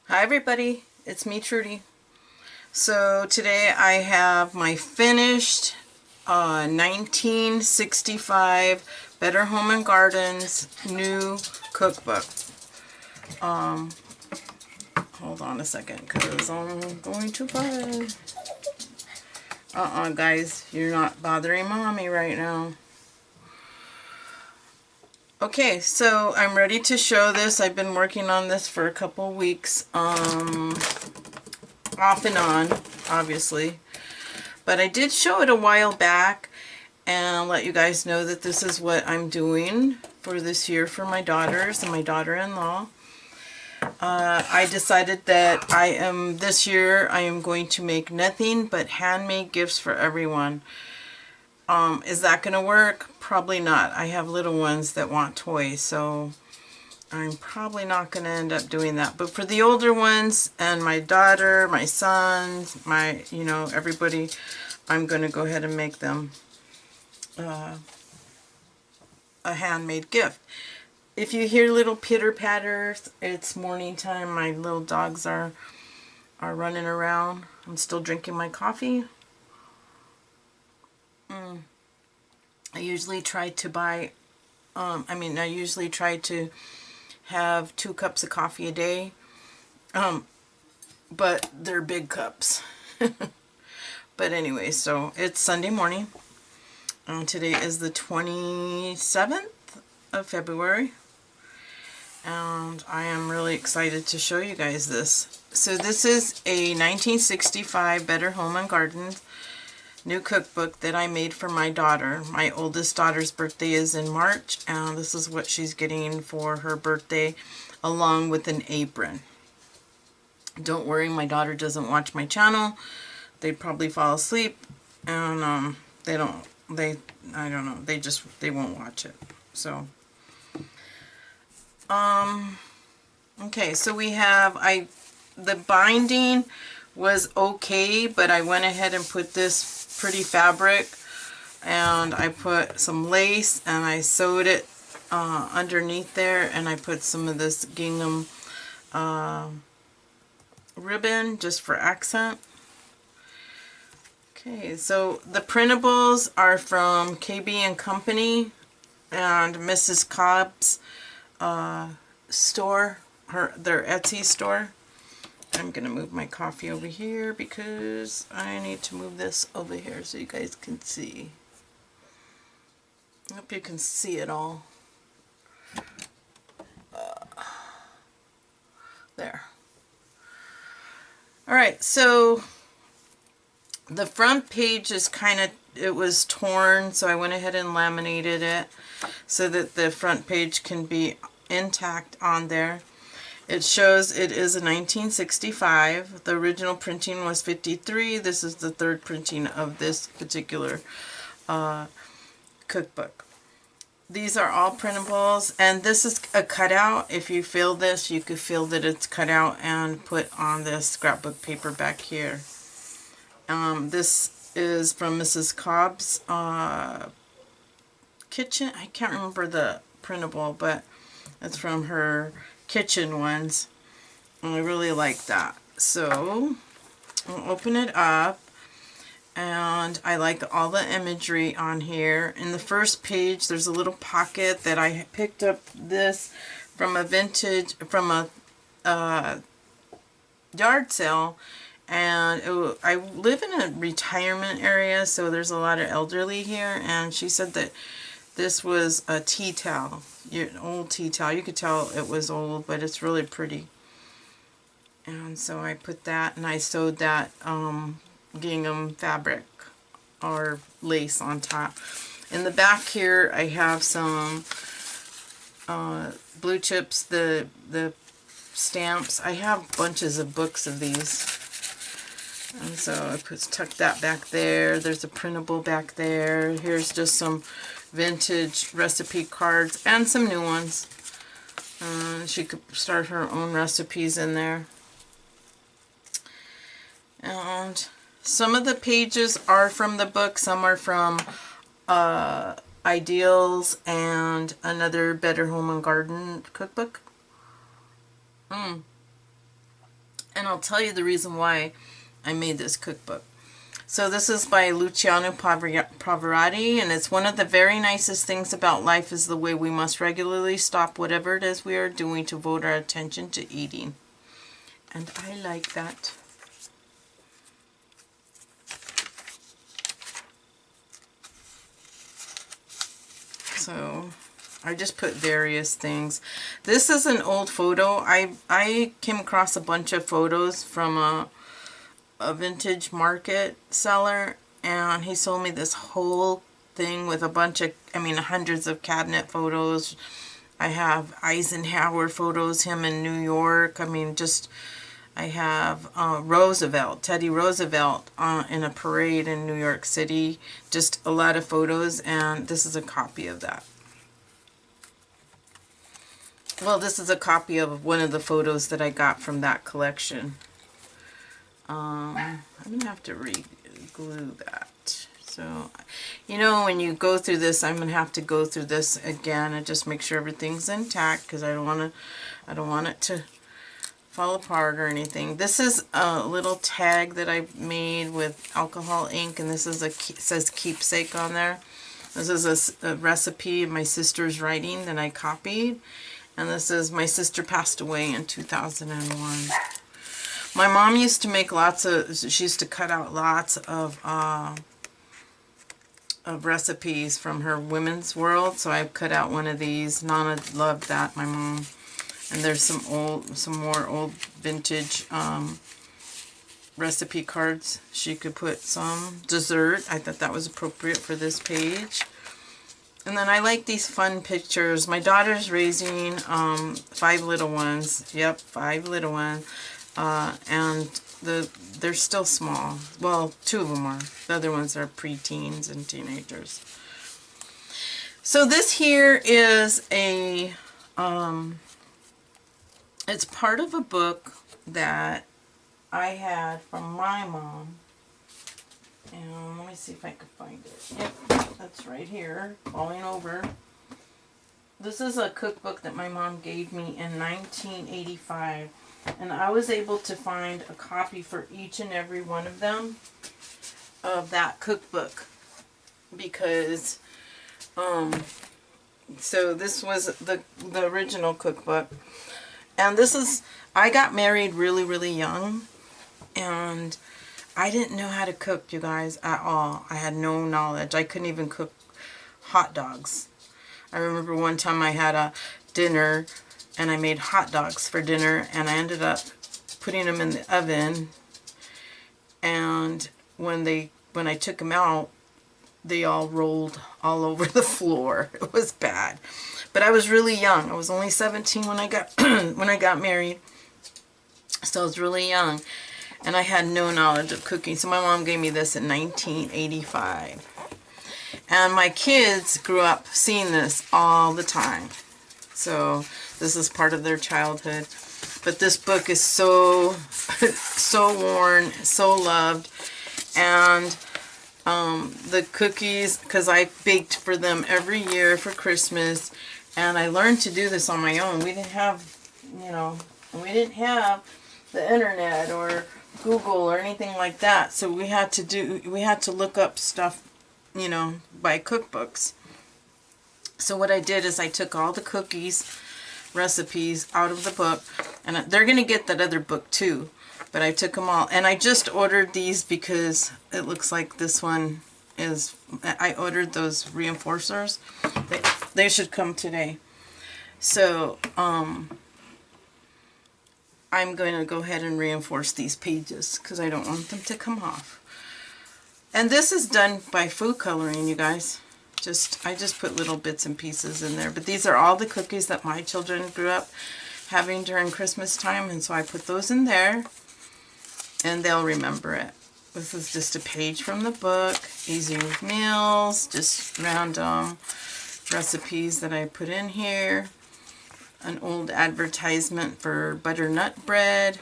Hi everybody, it's me Trudy. So today I have my finished 1965 Better Home and Gardens new cookbook. Hold on a second because I'm going too fast. Guys, you're not bothering mommy right now. Okay, so I'm ready to show this. I've been working on this for a couple weeks, off and on, obviously. But I did show it a while back and let you guys know that this is what I'm doing for this year for my daughters and my daughter-in-law. I decided that this year I am going to make nothing but handmade gifts for everyone. Is that going to work? Probably not. I have little ones that want toys, so I'm probably not going to end up doing that. But for the older ones and my daughter, my sons, everybody, I'm going to go ahead and make them a handmade gift. If you hear little pitter patters, it's morning time. My little dogs are running around. I'm still drinking my coffee. I usually try to buy, I usually try to have 2 cups of coffee a day, but they're big cups. But anyway, so it's Sunday morning. Today is the 27th of February, and I am really excited to show you guys this. So this is a 1965 Better Home and Garden new cookbook that I made for my daughter. My oldest daughter's birthday is in March, and this is what she's getting for her birthday, along with an apron. Don't worry, my daughter doesn't watch my channel. They'd probably fall asleep, and I don't know, they won't watch it. So okay, so we have the binding was okay, but I went ahead and put this pretty fabric, and I put some lace and I sewed it underneath there, and I put some of this gingham ribbon just for accent. Okay, so the printables are from KB and Company and Mrs. Cobb's store, their Etsy store. I'm going to move my coffee over here because I need to move this over here so you guys can see. I hope you can see it all. There. Alright, so the front page is it was torn, so I went ahead and laminated it so that the front page can be intact on there. It shows it is a 1965. The original printing was 53. This is the 3rd printing of this particular cookbook. These are all printables, and this is a cutout. If you feel this, you could feel that it's cut out and put on this scrapbook paper back here. This is from Mrs. Cobb's kitchen. I can't remember the printable, but it's from her kitchen ones. I really like that. So I'll open it up, and I like all the imagery on here. In the first page there's a little pocket that I picked up this from a yard sale, and I live in a retirement area, so there's a lot of elderly here, and she said that this was a tea towel, an old tea towel. You could tell it was old, but it's really pretty. And so I put that, and I sewed that gingham fabric or lace on top. In the back here I have some blue chips, the stamps. I have bunches of books of these. And so I tucked that back there. There's a printable back there. Here's just some vintage recipe cards and some new ones. She could start her own recipes in there. And some of the pages are from the book, some are from Ideals and another Better Home and Garden cookbook. And I'll tell you the reason why I made this cookbook. So this is by Luciano Pavarotti, and it's one of the very nicest things about life is the way we must regularly stop whatever it is we are doing to devote our attention to eating. And I like that. So I just put various things. This is an old photo. I came across a bunch of photos from a vintage market seller, and he sold me this whole thing with a bunch of, I mean, hundreds of cabinet photos. I have Eisenhower photos, him in New York. I mean, just, I have Roosevelt, Teddy Roosevelt in a parade in New York City. Just a lot of photos, and this is a copy of that. Well, this is a copy of one of the photos that I got from that collection. I'm going to have to re-glue that. So, you know, when you go through this, I'm going to have to go through this again and just make sure everything's intact, because I don't want it to fall apart or anything. This is a little tag that I made with alcohol ink, and this is it says keepsake on there. This is a recipe of my sister's writing that I copied, and this is, my sister passed away in 2001. My mom used to make she used to cut out lots of recipes from her Women's World, so I cut out one of these. Nana loved that, my mom. And there's some more old vintage recipe cards. She could put some dessert. I thought that was appropriate for this page. And then I like these fun pictures. My daughter's raising 5 little ones. Yep, 5 little ones. And they're still small. Well, 2 of them are. The other ones are preteens and teenagers. So this here is a, it's part of a book that I had from my mom. And let me see if I can find it. Yep, that's right here, falling over. This is a cookbook that my mom gave me in 1985. And I was able to find a copy for each and every one of them of that cookbook, because so this was the original cookbook, and this is, I got married really young, and I didn't know how to cook, you guys, at all. I had no knowledge. I couldn't even cook hot dogs. I remember one time I had a dinner and I made hot dogs for dinner, and I ended up putting them in the oven, and when I took them out, they all rolled all over the floor. It was bad. But I was really young. I was only 17 when I got when I got married. So I was really young, and I had no knowledge of cooking. So my mom gave me this in 1985. And my kids grew up seeing this all the time. So this is part of their childhood. But this book is so, so worn, so loved. And the cookies, because I baked for them every year for Christmas. And I learned to do this on my own. We didn't have, you know, we didn't have the internet or Google or anything like that. So we had to look up stuff, you know, by cookbooks. So what I did is I took all the cookies recipes out of the book, and they're going to get that other book too, but I took them all, and I just ordered these because it looks like this one is, I ordered those reinforcers. They should come today. So I'm going to go ahead and reinforce these pages because I don't want them to come off. And this is done by food coloring, you guys. I just put little bits and pieces in there. But these are all the cookies that my children grew up having during Christmas time. And so I put those in there. And they'll remember it. This is just a page from the book. Easy meals. Just random recipes that I put in here. An old advertisement for butternut bread.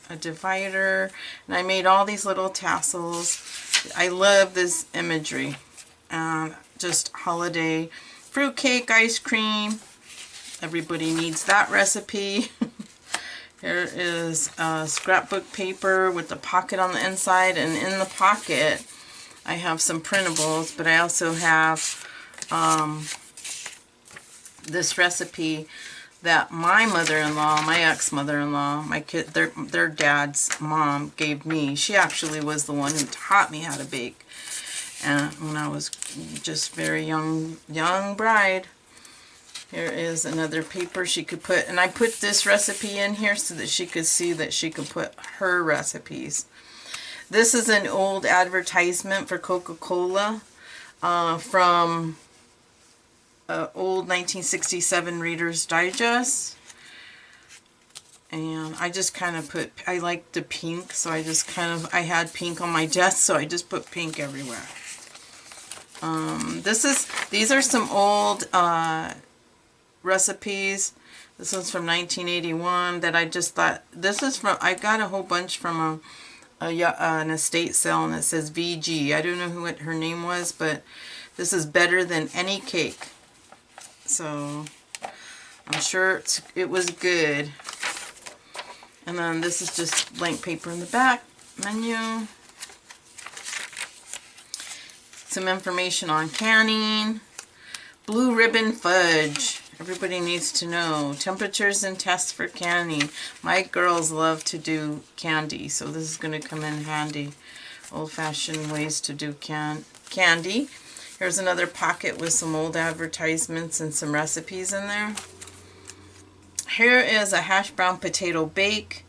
A divider. And I made all these little tassels. I love this imagery. Just holiday fruitcake, ice cream. Everybody needs that recipe. Here is scrapbook paper with the pocket on the inside, and in the pocket I have some printables, but I also have this recipe that my mother-in-law, my ex-mother-in-law, my kid, their dad's mom gave me. She actually was the one who taught me how to bake, and when I was just very young bride. Here is another paper she could put, and I put this recipe in here so that she could see that she could put her recipes. This is an old advertisement for Coca-Cola from old 1967 Reader's Digest. And I just kind of put, I like the pink, so I just kind of, I had pink on my desk, so I just put pink everywhere. These are some old recipes. This one's from 1981 that I just thought, this is from, I got a whole bunch from an estate sale, and it says VG. I don't know who her name was, but this is better than any cake. So I'm sure it was good. And then this is just blank paper in the back, menu. Some information on canning. Blue ribbon fudge. Everybody needs to know. Temperatures and tests for canning. My girls love to do candy, so this is going to come in handy. Old-fashioned ways to do candy. Here's another pocket with some old advertisements and some recipes in there. Here is a hash brown potato bake.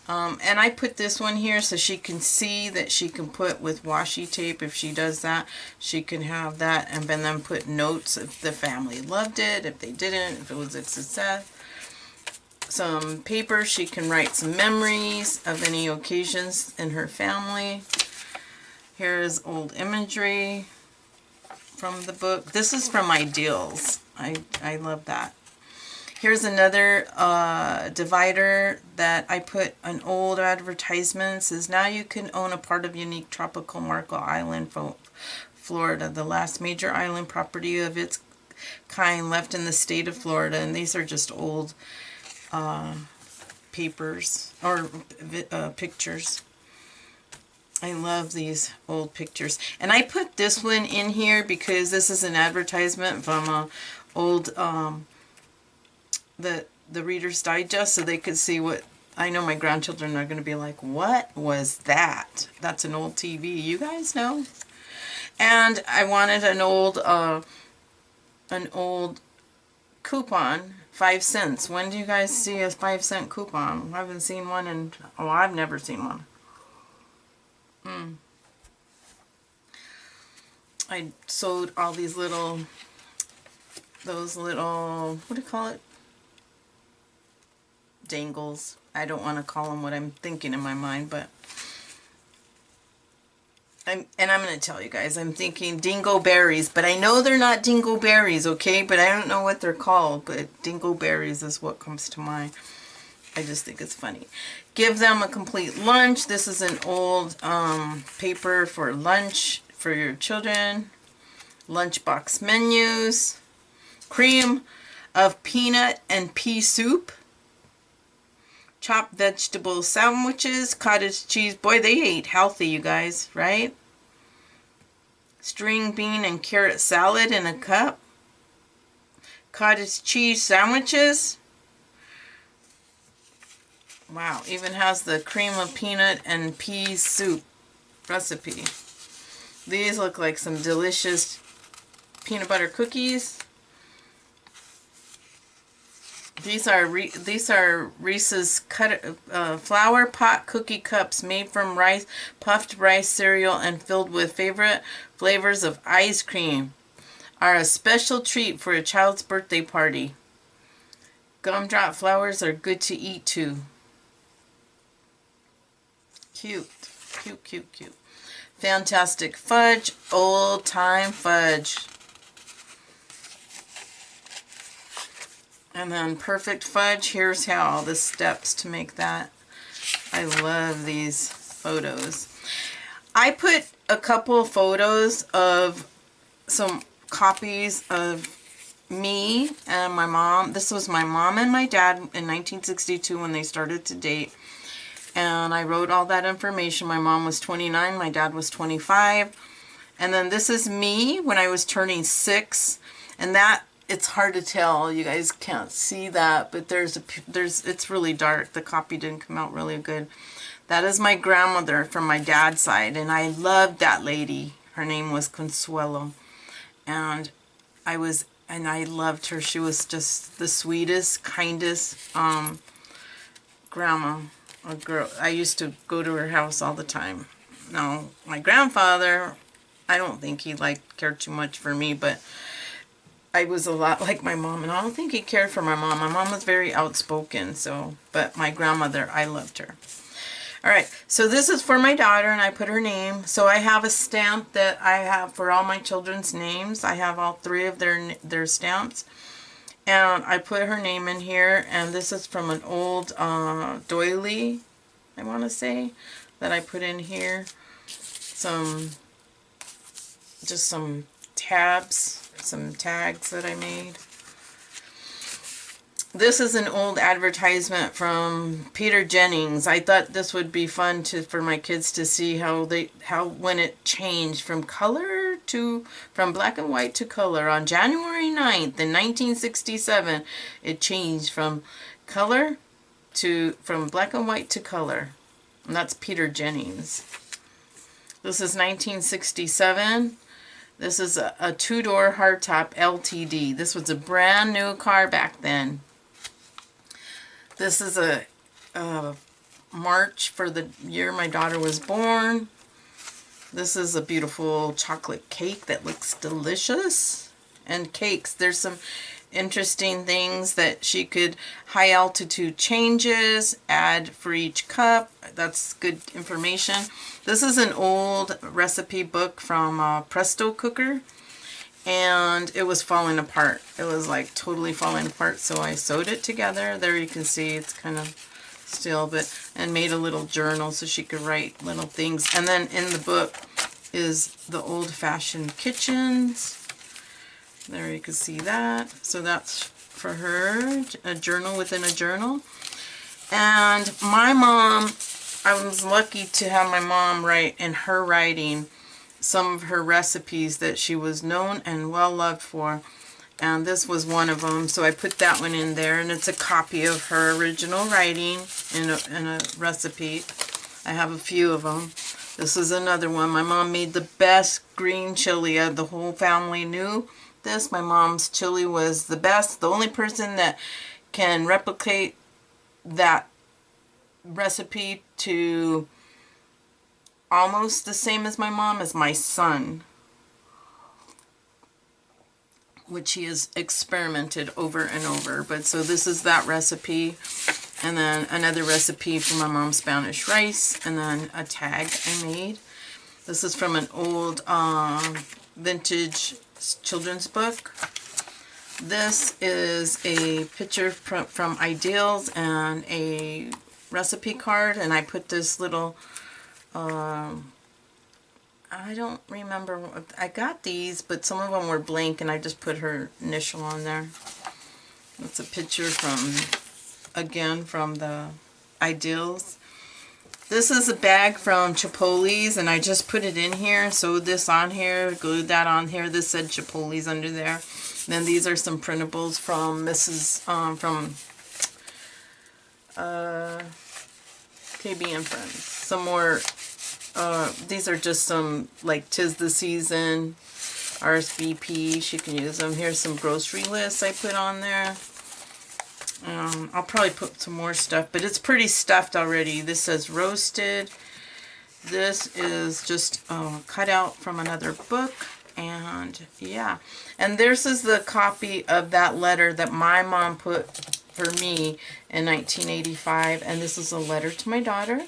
And I put this one here so she can see that she can put with washi tape. If she does that, she can have that, and then put notes if the family loved it, if they didn't, if it was a success. Some paper, she can write some memories of any occasions in her family. Here's old imagery from the book. This is from Ideals. I love that. Here's another divider that I put an old advertisement. It says, now you can own a part of unique tropical Marco Island, Florida, the last major island property of its kind left in the state of Florida. And these are just old papers or pictures. I love these old pictures. And I put this one in here because this is an advertisement from an old the Reader's Digest, so they could see what, I know my grandchildren are going to be like, what was that? That's an old TV. You guys know? And I wanted an old coupon, 5 cents. When do you guys see a 5-cent coupon? I haven't seen one in, oh, I've never seen one. I sewed all these little, what do you call it? Dangles. I don't want to call them what I'm thinking in my mind, but I'm going to tell you guys, I'm thinking dingo berries, but I know they're not dingo berries, okay? But I don't know what they're called, but dingo berries is what comes to mind. I just think it's funny. Give them a complete lunch. This is an old paper for lunch for your children. Lunchbox menus. Cream of peanut and pea soup. Chopped vegetable sandwiches, cottage cheese. Boy, they ate healthy, you guys, right? String bean and carrot salad in a cup. Cottage cheese sandwiches. Wow, even has the cream of peanut and pea soup recipe. These look like some delicious peanut butter cookies. These are Reese's flour pot cookie cups made from puffed rice cereal and filled with favorite flavors of ice cream. Are a special treat for a child's birthday party. Gumdrop flowers are good to eat too. Cute, cute, cute, cute. Fantastic fudge, old time fudge. And then perfect fudge, here's how, the steps to make that. I love these photos. I put a couple of photos of some copies of me and my mom. This was my mom and my dad in 1962 when they started to date. And I wrote all that information. My mom was 29, my dad was 25. And then this is me when I was turning 6. And that, it's hard to tell. You guys can't see that, but it's really dark. The copy didn't come out really good. That is my grandmother from my dad's side, and I loved that lady. Her name was Consuelo, and I loved her. She was just the sweetest, kindest grandma. A girl. I used to go to her house all the time. Now, my grandfather, I don't think he cared too much for me, but I was a lot like my mom, and I don't think he cared for my mom. My mom was very outspoken, but my grandmother, I loved her. All right, so this is for my daughter, and I put her name. So I have a stamp that I have for all my children's names. I have all 3 of their stamps. And I put her name in here, and this is from an old doily, I want to say, that I put in here. Just some tabs, some tags that I made. This is an old advertisement from Peter Jennings. I thought this would be fun for my kids to see how when it changed from black and white to color on January 9th in 1967. It changed from black and white to color. And that's Peter Jennings. This is 1967. This is a 2-door hardtop LTD. This was a brand new car back then. This is a March for the year my daughter was born. This is a beautiful chocolate cake that looks delicious. And cakes, there's some interesting things that she could, high altitude changes, add for each cup. That's good information. This is an old recipe book from Presto Cooker. And it was falling apart. It was totally falling apart, so I sewed it together. There you can see it's kind of still, and made a little journal so she could write little things. And then in the book is the old-fashioned kitchens. There you can see that. So that's for her, a journal within a journal. And my mom, I was lucky to have my mom write in her writing some of her recipes that she was known and well loved for, and this was one of them, so I put that one in there, and it's a copy of her original writing in a recipe. I have a few of them. This is another one. My mom made the best green chili. The whole family knew this. My mom's chili was the best. The only person that can replicate that recipe to almost the same as my mom is my son, which he has experimented over and over. But so this is that recipe, and then another recipe for my mom's Spanish rice, and then a tag I made. This is from an old vintage children's book. This is a picture from Ideals and a recipe card, and I put this little I don't remember. I got these, but some of them were blank, and I just put her initial on there. That's a picture again, from the Ideals. This is a bag from Chipotle's, and I just put it in here, sewed this on here, glued that on here. This said Chipotle's under there. And then these are some printables from KB and Friends. Some more. These are just some, 'Tis the Season, RSVP, she can use them. Here's some grocery lists I put on there. I'll probably put some more stuff, but it's pretty stuffed already. This says roasted. This is just cut out from another book, and yeah. And this is the copy of that letter that my mom put for me in 1985, and this is a letter to my daughter,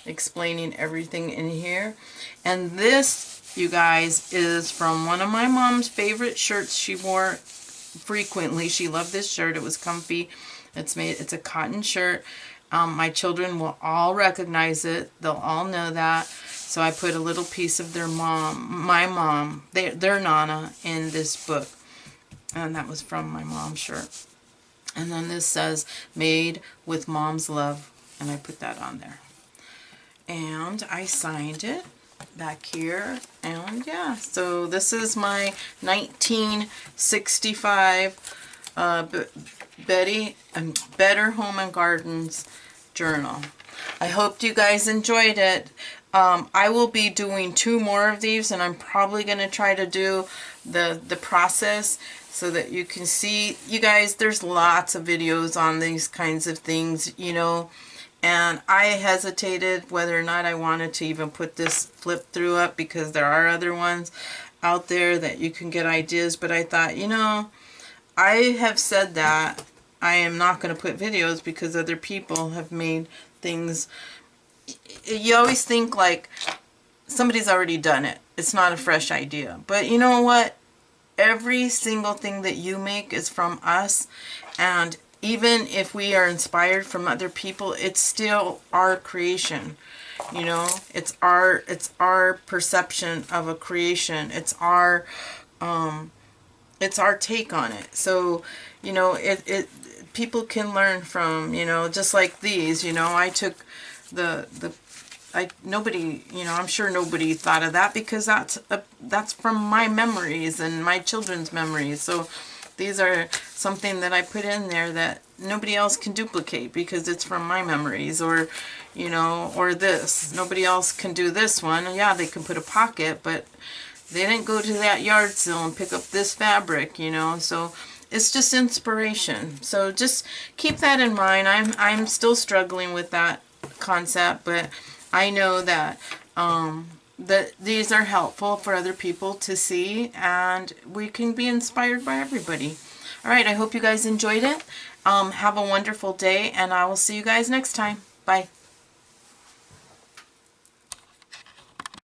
explaining everything in here. And this, you guys, is from one of my mom's favorite shirts she wore frequently. She loved this shirt. It was comfy. It's a cotton shirt. My children will all recognize it. They'll all know that. So I put a little piece of my mom, their Nana, in this book. And that was from my mom's shirt. And then this says, made with mom's love. And I put that on there. And I signed it back here. And yeah, so this is my 1965 Better Home and Gardens journal. I hope you guys enjoyed it. I will be doing 2 more of these, and I'm probably going to try to do the process so that you can see. You guys, there's lots of videos on these kinds of things, you know, and I hesitated whether or not I wanted to even put this flip through up, because there are other ones out there that you can get ideas, but I thought, you know, I have said that I am not going to put videos because other people have made things. You always think like somebody's already done it. It's not a fresh idea. But you know what? Every single thing that you make is from us. And even if we are inspired from other people, it's still our creation. You know, it's our perception of a creation. It's our take on it. So, you know, people can learn from, you know, just like these, you know, I took nobody, you know, I'm sure nobody thought of that, because that's from my memories and my children's memories. So these are something that I put in there that nobody else can duplicate because it's from my memories. Or, you know, or this, nobody else can do this one. Yeah, they can put a pocket, but they didn't go to that yard sale and pick up this fabric, you know. So it's just inspiration. So just keep that in mind. I'm still struggling with that concept, but I know that that these are helpful for other people to see, and we can be inspired by everybody. All right, I hope you guys enjoyed it. Have a wonderful day, and I will see you guys next time. Bye.